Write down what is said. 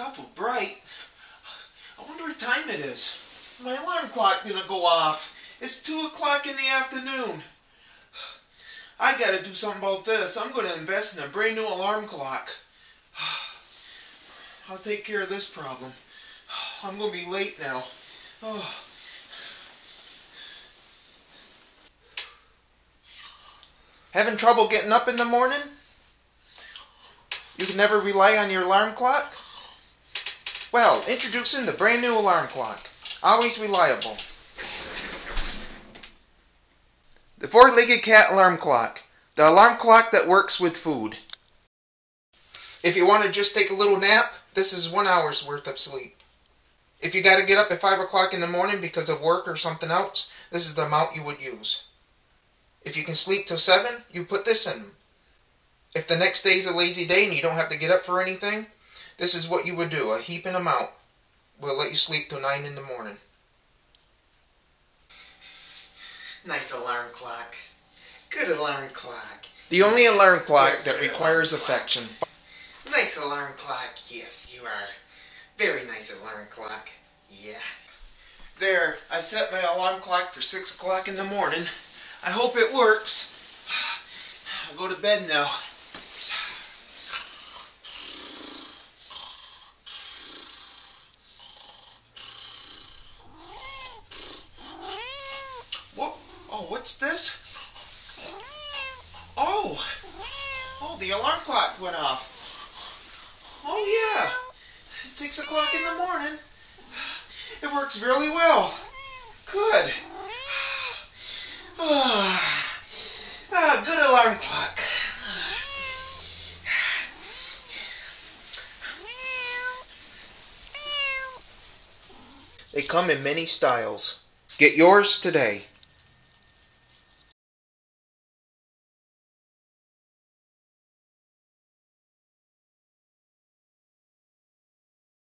awful bright. I wonder what time it is. My alarm clock didn't go off. It's 2 o'clock in the afternoon. I gotta do something about this. I'm gonna invest in a brand new alarm clock. I'll take care of this problem. I'm gonna be late now. Oh. Having trouble getting up in the morning? You can never rely on your alarm clock? Well, introducing the brand new alarm clock. Always reliable. The four-legged cat alarm clock. The alarm clock that works with food. If you want to just take a little nap, this is 1 hour's worth of sleep. If you got to get up at 5 o'clock in the morning because of work or something else, this is the amount you would use. If you can sleep till 7, you put this in. If the next day is a lazy day and you don't have to get up for anything, this is what you would do. A heaping amount will let you sleep till 9 in the morning. Nice alarm clock. Good alarm clock. The only alarm clock that requires affection. Nice alarm clock. Yes, you are. Very nice alarm clock. Yeah. There, I set my alarm clock for 6 o'clock in the morning. I hope it works. I'll go to bed now. What? Oh, what's this? Oh! Oh, the alarm clock went off. Oh yeah! 6 o'clock in the morning. It works really well. Good. Good alarm clock. They come in many styles. Get yours today.